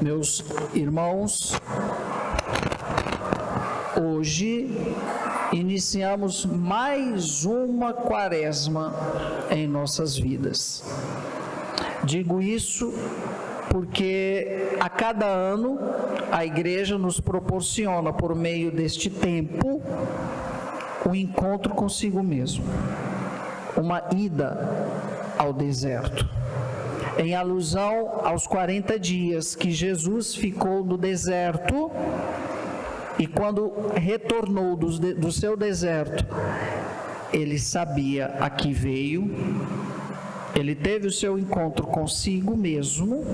Meus irmãos, hoje iniciamos mais uma quaresma em nossas vidas. Digo isso porque a cada ano a igreja nos proporciona, por meio deste tempo, um encontro consigo mesmo, uma ida ao deserto, em alusão aos 40 dias que Jesus ficou no deserto, e quando retornou do seu deserto, ele sabia a que veio, ele teve o seu encontro consigo mesmo,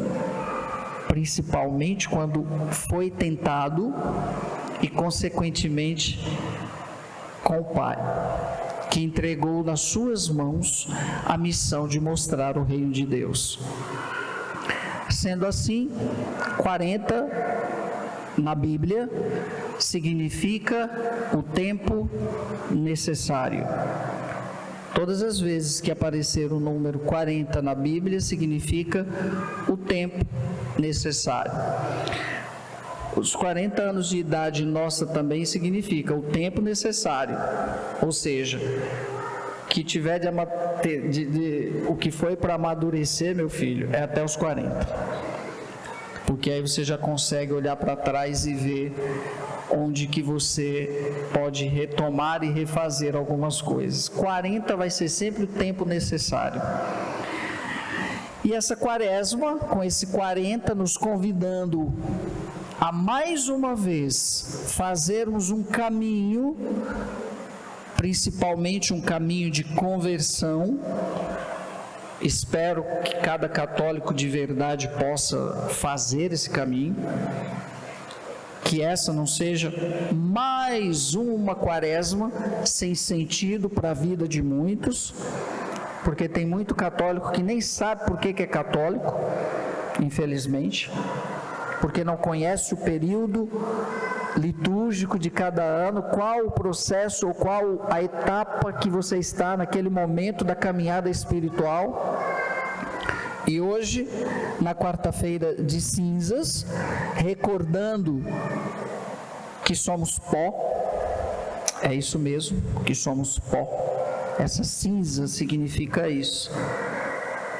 principalmente quando foi tentado, e consequentemente com o Pai, que entregou nas suas mãos a missão de mostrar o reino de Deus. Sendo assim, 40 na Bíblia significa o tempo necessário. Todas as vezes que aparecer o número 40 na Bíblia, significa o tempo necessário. Os 40 anos de idade nossa também significa o tempo necessário, ou seja, que tiver o que foi para amadurecer, meu filho, é até os 40. Porque aí você já consegue olhar para trás e ver onde que você pode retomar e refazer algumas coisas. 40 vai ser sempre o tempo necessário. E essa quaresma, com esse 40, nos convidando a mais uma vez fazermos um caminho, principalmente um caminho de conversão. Espero que cada católico de verdade possa fazer esse caminho, que essa não seja mais uma quaresma sem sentido para a vida de muitos, porque tem muito católico que nem sabe por que é católico, infelizmente, porque não conhece o período litúrgico de cada ano, qual o processo ou qual a etapa que você está naquele momento da caminhada espiritual. E hoje, na quarta-feira de cinzas, recordando que somos pó, é isso mesmo, que somos pó. Essa cinza significa isso.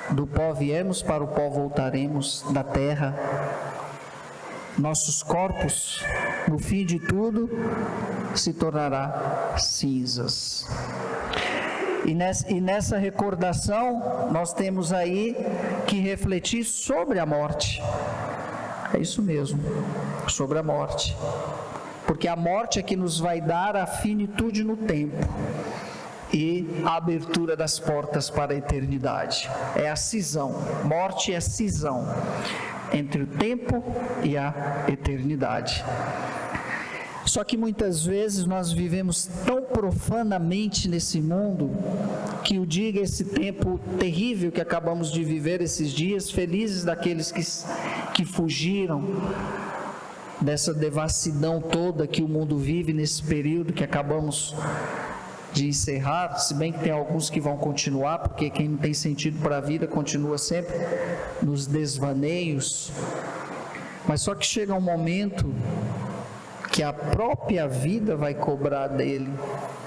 Do pó viemos, para o pó voltaremos, da terra. Nossos corpos, no fim de tudo, se tornará cinzas. E nessa recordação, nós temos aí que refletir sobre a morte. É isso mesmo, sobre a morte. Porque a morte é que nos vai dar a finitude no tempo e a abertura das portas para a eternidade. É a cisão. Morte é a cisão entre o tempo e a eternidade. Só que muitas vezes nós vivemos tão profanamente nesse mundo que o diga esse tempo terrível que acabamos de viver esses dias, felizes daqueles que fugiram dessa devassidão toda que o mundo vive nesse período que acabamos de encerrar, se bem que tem alguns que vão continuar, porque quem não tem sentido para a vida continua sempre nos desvaneios. Mas só que chega um momento que a própria vida vai cobrar dele,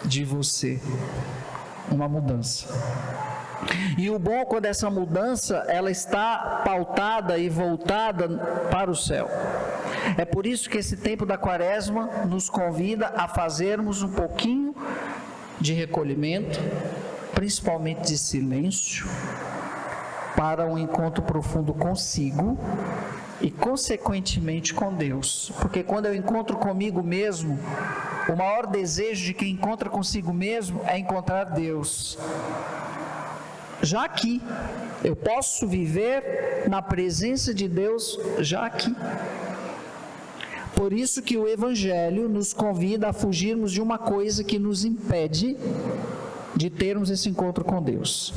de você, uma mudança. E o bom, quando essa mudança, ela está pautada e voltada para o céu. É por isso que esse tempo da quaresma nos convida a fazermos um pouquinho de recolhimento, principalmente de silêncio, para um encontro profundo consigo e, consequentemente, com Deus. Porque quando eu encontro comigo mesmo, o maior desejo de quem encontra consigo mesmo é encontrar Deus. Já aqui, eu posso viver na presença de Deus já aqui. Por isso que o Evangelho nos convida a fugirmos de uma coisa que nos impede de termos esse encontro com Deus.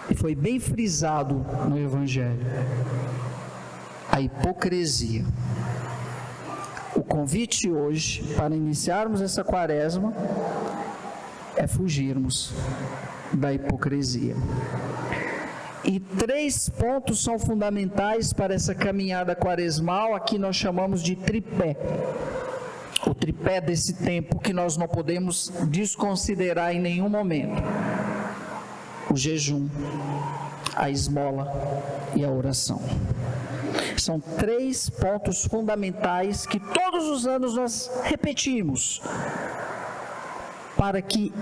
E foi bem frisado no Evangelho: a hipocrisia. O convite hoje, para iniciarmos essa quaresma, é fugirmos da hipocrisia. E 3 pontos são fundamentais para essa caminhada quaresmal, aqui nós chamamos de tripé. O tripé desse tempo que nós não podemos desconsiderar em nenhum momento: o jejum, a esmola e a oração. São 3 pontos fundamentais que todos os anos nós repetimos, para que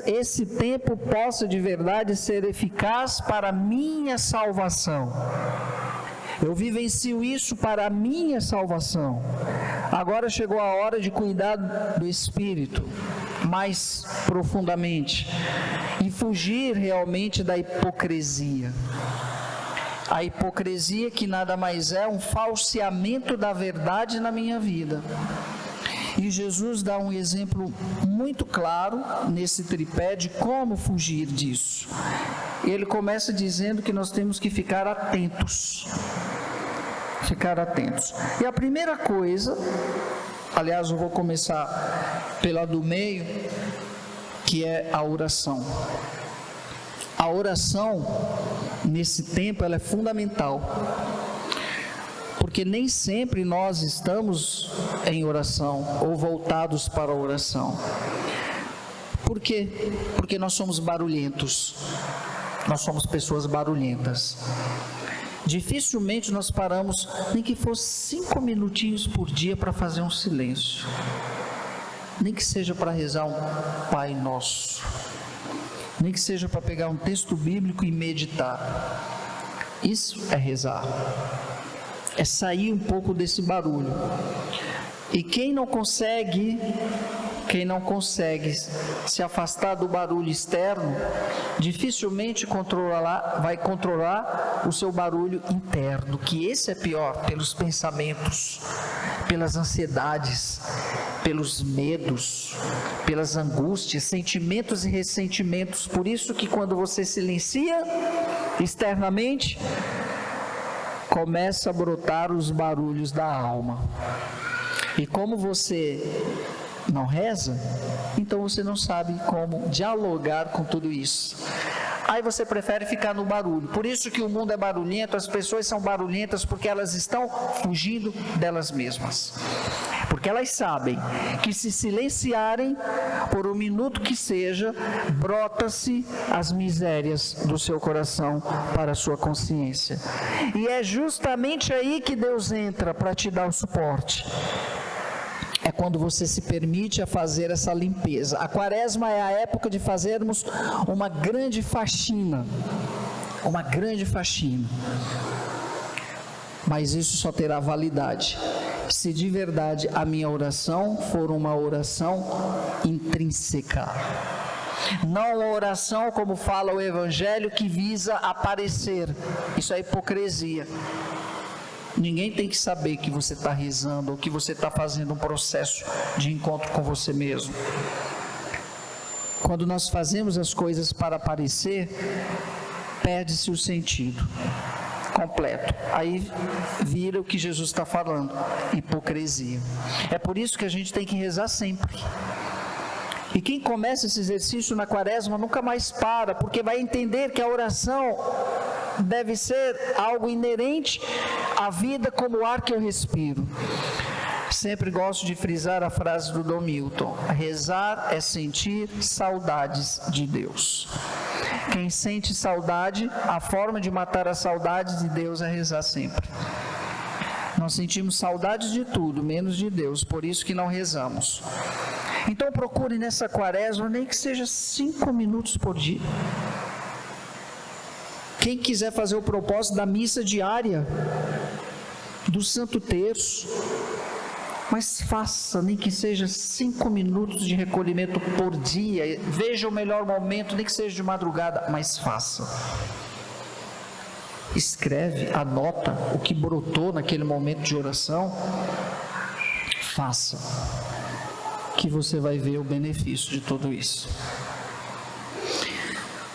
esse tempo possa de verdade ser eficaz para a minha salvação. Eu vivencio isso para a minha salvação. Agora chegou a hora de cuidar do Espírito mais profundamente e fugir realmente da hipocrisia. A hipocrisia que nada mais é um falseamento da verdade na minha vida. E Jesus dá um exemplo muito claro nesse tripé de como fugir disso. Ele começa dizendo que nós temos que ficar atentos. Ficar atentos. E a primeira coisa, aliás, eu vou começar pela do meio, que é a oração. A oração, nesse tempo, ela é fundamental. Porque nem sempre nós estamos em oração ou voltados para a oração. Por quê? Porque nós somos barulhentos. Nós somos pessoas barulhentas. Dificilmente nós paramos, nem que fosse 5 minutinhos por dia para fazer um silêncio. Nem que seja para rezar um Pai Nosso. Nem que seja para pegar um texto bíblico e meditar. Isso é rezar. É sair um pouco desse barulho. E quem não consegue se afastar do barulho externo, dificilmente vai controlar o seu barulho interno, que esse é pior, pelos pensamentos, pelas ansiedades, pelos medos, pelas angústias, sentimentos e ressentimentos. Por isso que quando você silencia externamente, começa a brotar os barulhos da alma. E como você não reza, então você não sabe como dialogar com tudo isso. Aí você prefere ficar no barulho. Por isso que o mundo é barulhento, as pessoas são barulhentas, porque elas estão fugindo delas mesmas. Porque elas sabem que se silenciarem, por um minuto que seja, brota-se as misérias do seu coração para a sua consciência. E é justamente aí que Deus entra para te dar o suporte. É quando você se permite a fazer essa limpeza. A quaresma é a época de fazermos uma grande faxina. Uma grande faxina. Mas isso só terá validade se de verdade a minha oração for uma oração intrínseca. Não uma oração, como fala o Evangelho, que visa aparecer. Isso é hipocrisia. Ninguém tem que saber que você está rezando ou que você está fazendo um processo de encontro com você mesmo. Quando nós fazemos as coisas para aparecer, perde-se o sentido completo. Aí vira o que Jesus está falando, hipocrisia. É por isso que a gente tem que rezar sempre. E quem começa esse exercício na quaresma nunca mais para, porque vai entender que a oração deve ser algo inerente à vida como o ar que eu respiro. Sempre gosto de frisar a frase do Dom Milton: rezar é sentir saudades de Deus. Quem sente saudade, a forma de matar a saudade de Deus é rezar sempre. Nós sentimos saudades de tudo, menos de Deus, por isso que não rezamos. Então procure nessa quaresma, nem que seja 5 minutos por dia. Quem quiser fazer o propósito da missa diária, do Santo Terço, mas faça, nem que seja 5 minutos de recolhimento por dia. Veja o melhor momento, nem que seja de madrugada, mas faça. Escreve, anota o que brotou naquele momento de oração. Faça, que você vai ver o benefício de tudo isso.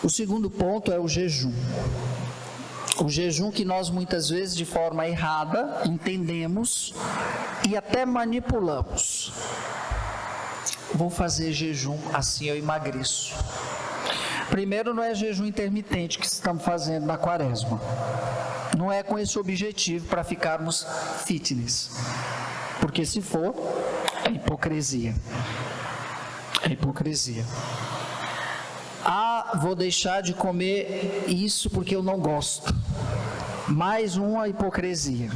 O segundo ponto é o jejum. O jejum que nós muitas vezes de forma errada entendemos e até manipulamos. Vou fazer jejum, assim eu emagreço. Primeiro, não é jejum intermitente que estamos fazendo na quaresma. Não é com esse objetivo para ficarmos fitness. Porque se for, é hipocrisia. É hipocrisia. Vou deixar de comer isso porque eu não gosto. Mais uma hipocrisia.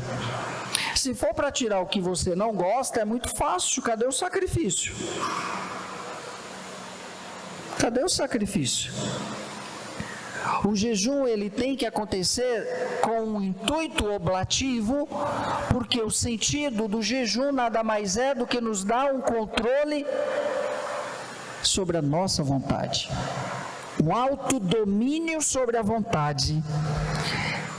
Se for para tirar o que você não gosta, é muito fácil. Cadê o sacrifício? Cadê o sacrifício? O jejum, ele tem que acontecer com um intuito oblativo, porque o sentido do jejum nada mais é do que nos dar um controle sobre a nossa vontade. Um autodomínio sobre a vontade.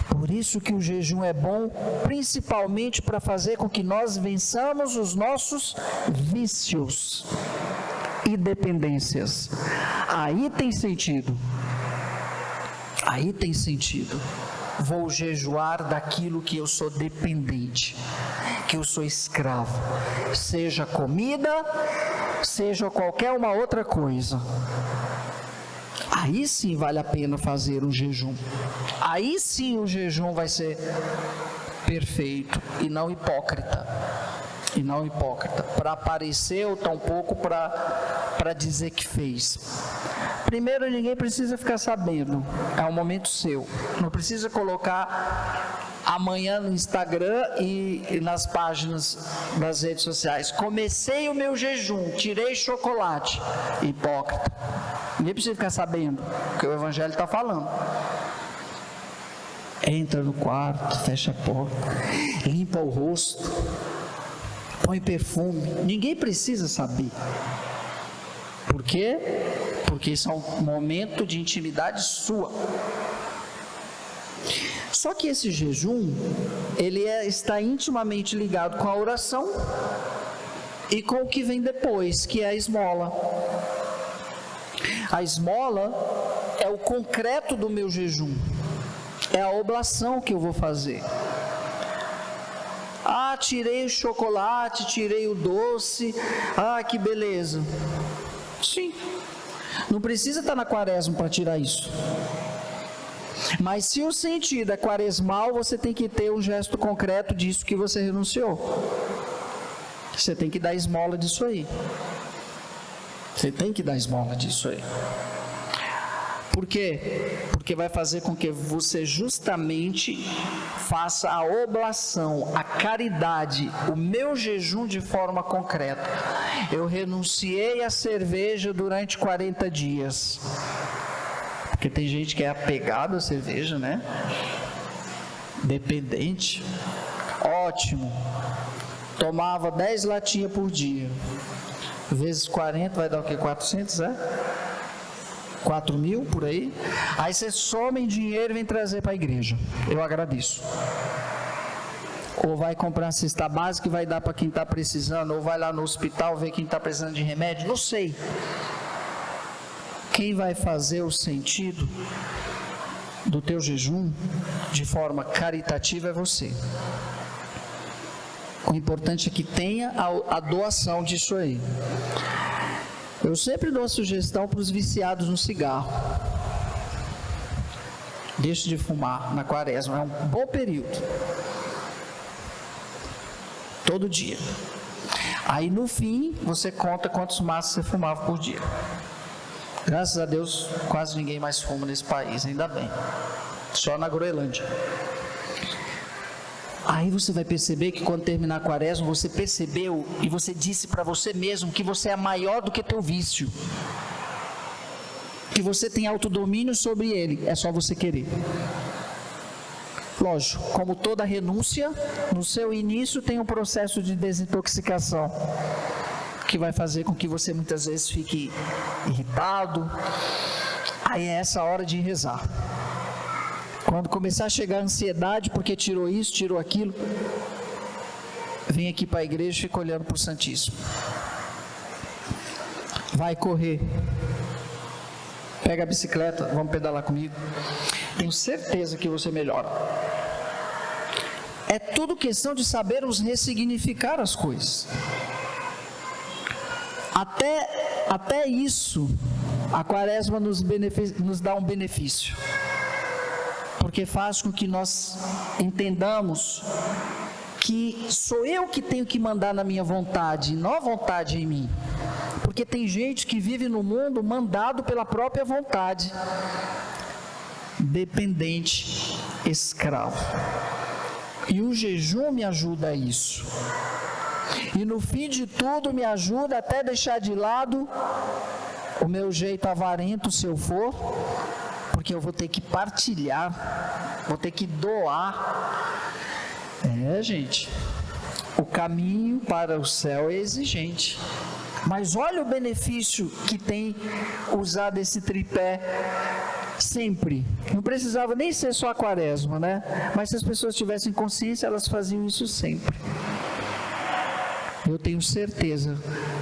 Por isso que o jejum é bom, principalmente para fazer com que nós vençamos os nossos vícios e dependências. Aí tem sentido. Aí tem sentido. Vou jejuar daquilo que eu sou dependente, que eu sou escravo. Seja comida, seja qualquer uma outra coisa. Aí sim vale a pena fazer um jejum. Aí sim o jejum vai ser perfeito e não hipócrita. E não hipócrita, para aparecer ou tampouco para dizer que fez. Primeiro, ninguém precisa ficar sabendo, é um momento seu. Não precisa colocar amanhã no Instagram e nas páginas das redes sociais. Comecei o meu jejum, tirei chocolate. Hipócrita. Ninguém precisa ficar sabendo o que o Evangelho está falando. Entra no quarto, fecha a porta, limpa o rosto, põe perfume. Ninguém precisa saber. Por quê? Porque isso é um momento de intimidade sua. Só que esse jejum, ele está intimamente ligado com a oração e com o que vem depois, que é a esmola. A esmola é o concreto do meu jejum. É a oblação que eu vou fazer. Tirei o chocolate, tirei o doce. Que beleza. Sim. Não precisa estar na quaresma para tirar isso. Mas se o sentido é quaresmal, você tem que ter um gesto concreto disso que você renunciou. Você tem que dar esmola disso aí. Você tem que dar esmola disso aí. Por quê? Porque vai fazer com que você justamente faça a oblação, a caridade, o meu jejum de forma concreta. Eu renunciei à cerveja durante 40 dias. Porque tem gente que é apegada à cerveja, né? Dependente. Ótimo. Tomava 10 latinhas por dia. Vezes 40 vai dar o quê? 400, 4.000 por aí. Aí você soma em dinheiro e vem trazer para a igreja. Eu agradeço. Ou vai comprar uma cesta básica e vai dar para quem está precisando, ou vai lá no hospital ver quem está precisando de remédio, não sei. Quem vai fazer o sentido do teu jejum de forma caritativa é você. O importante é que tenha a doação disso aí. Eu sempre dou a sugestão para os viciados no cigarro. Deixe de fumar na quaresma, é um bom período. Todo dia. Aí no fim, você conta quantos maços você fumava por dia. Graças a Deus, quase ninguém mais fuma nesse país, ainda bem. Só na Groenlândia. Aí você vai perceber que quando terminar a quaresma, você percebeu e você disse para você mesmo que você é maior do que teu vício. Que você tem autodomínio sobre ele, é só você querer. Lógico, como toda renúncia, no seu início tem um processo de desintoxicação, que vai fazer com que você muitas vezes fique irritado. Aí é essa hora de rezar. Quando começar a chegar a ansiedade, porque tirou isso, tirou aquilo, vem aqui para a igreja e fica olhando para o Santíssimo. Vai correr. Pega a bicicleta, vamos pedalar comigo. Tenho certeza que você melhora. É tudo questão de sabermos ressignificar as coisas. Até isso A quaresma nos dá um benefício, porque faz com que nós entendamos que sou eu que tenho que mandar na minha vontade, não a vontade em mim. Porque tem gente que vive no mundo mandado pela própria vontade, dependente, escravo. E o jejum me ajuda a isso. E no fim de tudo me ajuda até deixar de lado o meu jeito avarento, se eu for, porque eu vou ter que partilhar, vou ter que doar. Gente, o caminho para o céu é exigente. Mas olha o benefício que tem usar desse tripé sempre. Não precisava nem ser só a quaresma, né? Mas se as pessoas tivessem consciência, elas faziam isso sempre. Eu tenho certeza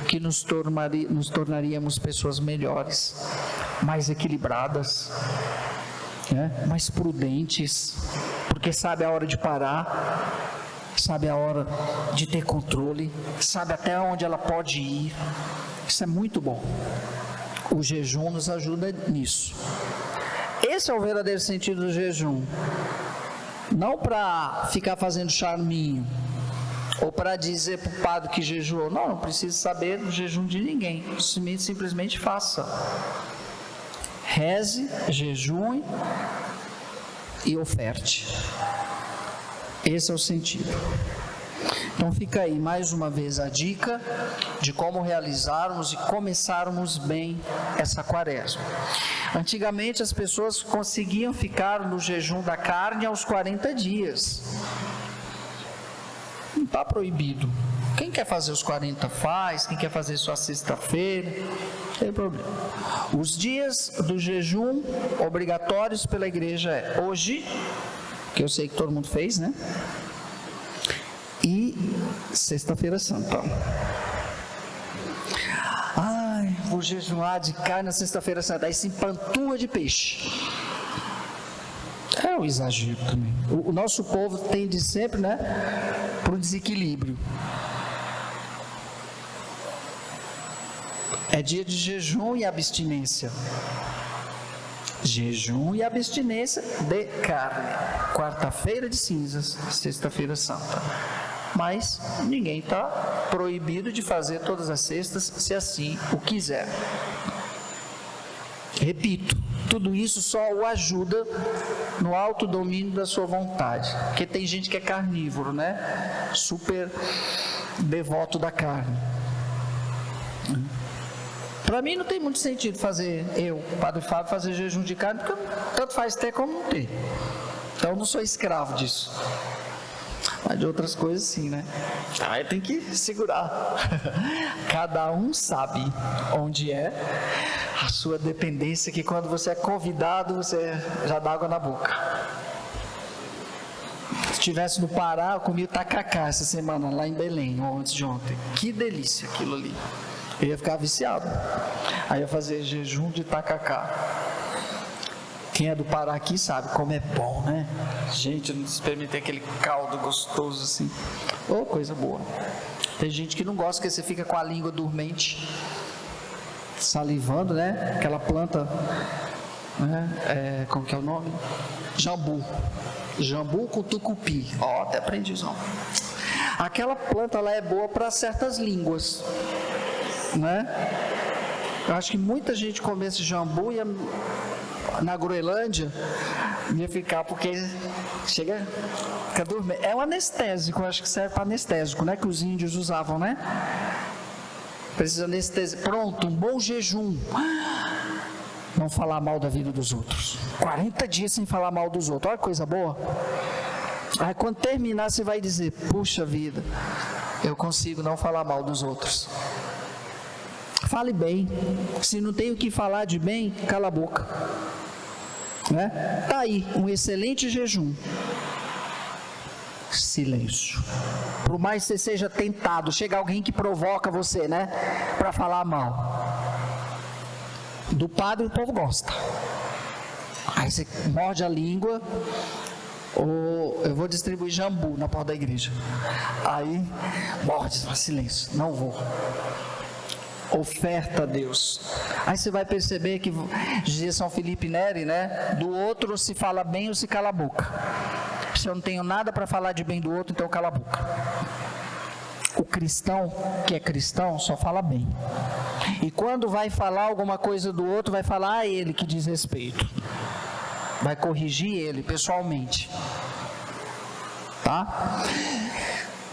que nos tornaríamos pessoas melhores, mais equilibradas, mais prudentes, porque sabe a hora de parar, sabe a hora de ter controle, sabe até onde ela pode ir. Isso é muito bom. O jejum nos ajuda nisso. Esse é o verdadeiro sentido do jejum. Não para ficar fazendo charminho, ou para dizer para o padre que jejuou. Não precisa saber do jejum de ninguém. Simplesmente faça. Reze, jejue e oferte. Esse é o sentido. Então fica aí mais uma vez a dica de como realizarmos e começarmos bem essa quaresma. Antigamente as pessoas conseguiam ficar no jejum da carne aos 40 dias. Não está proibido. Quem quer fazer os 40 faz, quem quer fazer só sexta-feira, não tem problema. Os dias do jejum obrigatórios pela igreja é hoje, que eu sei que todo mundo fez, né? E sexta-feira santa. Vou jejuar de carne na sexta-feira santa, aí se empanturra de peixe. É um exagero também. O nosso povo tende sempre, para o desequilíbrio. É dia de jejum e abstinência. Jejum e abstinência de carne. Quarta-feira de cinzas, sexta-feira santa. Mas ninguém está proibido de fazer todas as sextas, se assim o quiser. Repito, tudo isso só o ajuda no autodomínio da sua vontade. Porque tem gente que é carnívoro, super devoto da carne. Para mim não tem muito sentido fazer, Padre Fábio, fazer jejum de carne, porque tanto faz ter como não ter. Então eu não sou escravo disso. Mas de outras coisas sim, Aí tem que segurar. Cada um sabe onde é a sua dependência, que quando você é convidado, você já dá água na boca. Se estivesse no Pará, eu comi o tacacá essa semana, lá em Belém, ou antes de ontem. Que delícia aquilo ali. Eu ia ficar viciado. Aí eu ia fazer jejum de tacacá. Quem é do Pará aqui sabe como é bom, Gente, eu não experimentei aquele caldo gostoso assim. Coisa boa. Tem gente que não gosta, porque você fica com a língua dormente, salivando, Aquela planta, como que é o nome? Jambu. Jambu com tucupi. Até aprendi isso. Aquela planta lá é boa para certas línguas, Eu acho que muita gente come esse jambu e na Groenlândia ia ficar, porque fica dormindo. É um anestésico, acho que serve para anestésico, que os índios usavam, Precisa anestesia. Pronto, um bom jejum. Não falar mal da vida dos outros. 40 dias sem falar mal dos outros. Olha que coisa boa. Aí quando terminar, você vai dizer: puxa vida, eu consigo não falar mal dos outros. Fale bem. Se não tem o que falar de bem, cala a boca. Tá aí, um excelente jejum. Silêncio. Por mais que você seja tentado, chega alguém que provoca você, para falar mal. Do padre o povo gosta. Aí você morde a língua. Ou eu vou distribuir jambu na porta da igreja. Aí morde, faz silêncio. Não vou. oferta a Deus. Aí você vai perceber que, dizia São Felipe Neri, né? Do outro se fala bem ou se cala a boca. Se eu não tenho nada para falar de bem do outro, então cala a boca. O cristão, que é cristão, só fala bem. E quando vai falar alguma coisa do outro, vai falar a ele que diz respeito. Vai corrigir ele pessoalmente. Tá?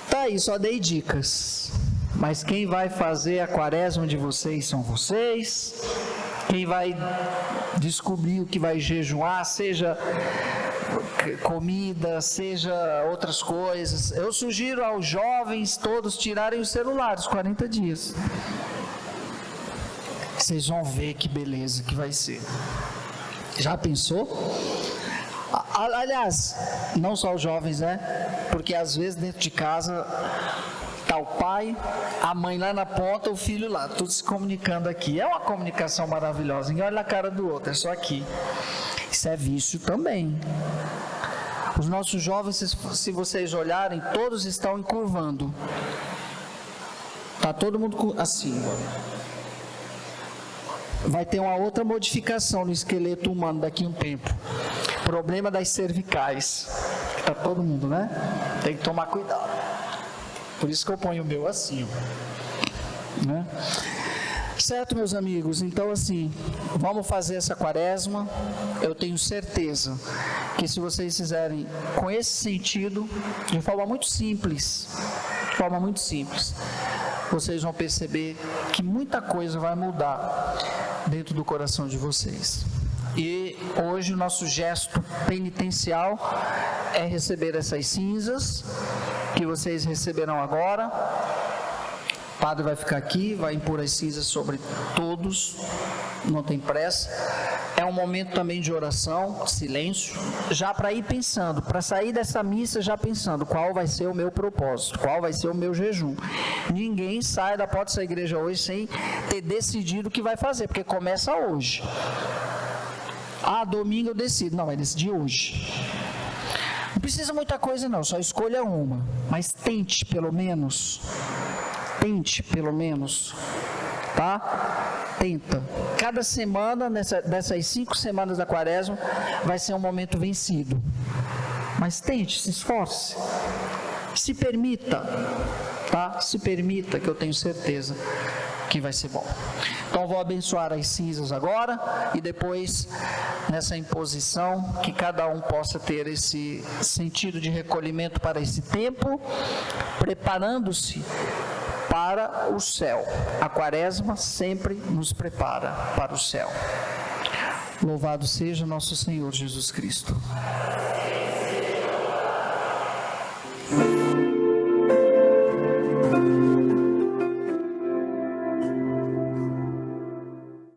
Tá aí, só dei dicas. Mas quem vai fazer a quaresma de vocês são vocês. Quem vai descobrir o que vai jejuar, seja comida, seja outras coisas. Eu sugiro aos jovens todos tirarem os celulares 40 dias. Vocês vão ver que beleza que vai ser. Já pensou? Aliás, não só os jovens, né? Porque às vezes dentro de casa está o pai, a mãe lá na ponta, o filho lá, tudo se comunicando aqui. É uma comunicação maravilhosa. Ninguém olha a cara do outro, é só aqui. Isso é vício também. Os nossos jovens, se vocês olharem, todos estão encurvando. Está todo mundo assim. Vai ter uma outra modificação no esqueleto humano daqui a um tempo. Problema das cervicais. Está todo mundo, né? Tem que tomar cuidado. Por isso que eu ponho o meu assim, né? Certo, meus amigos? Então, assim, vamos fazer essa quaresma. Eu tenho certeza que se vocês fizerem com esse sentido, de forma muito simples, vocês vão perceber que muita coisa vai mudar dentro do coração de vocês. E hoje o nosso gesto penitencial é receber essas cinzas que vocês receberão agora. O padre vai ficar aqui, vai impor as cinzas sobre todos, não tem pressa. É um momento também de oração, silêncio, já para ir pensando, para sair dessa missa já pensando qual vai ser o meu propósito, qual vai ser o meu jejum. Ninguém sai da porta dessa igreja hoje sem ter decidido o que vai fazer, porque começa hoje. Domingo eu decido. Não, vai decidir hoje. Não precisa muita coisa não, só escolha uma. Mas tente pelo menos, tá? Tenta. Cada semana, dessas 5 semanas da quaresma, vai ser um momento vencido. Mas tente, se esforce. Se permita, tá? Se permita, que eu tenho certeza que vai ser bom. Então vou abençoar as cinzas agora e depois nessa imposição que cada um possa ter esse sentido de recolhimento para esse tempo, preparando-se para o céu. A quaresma sempre nos prepara para o céu. Louvado seja nosso Senhor Jesus Cristo.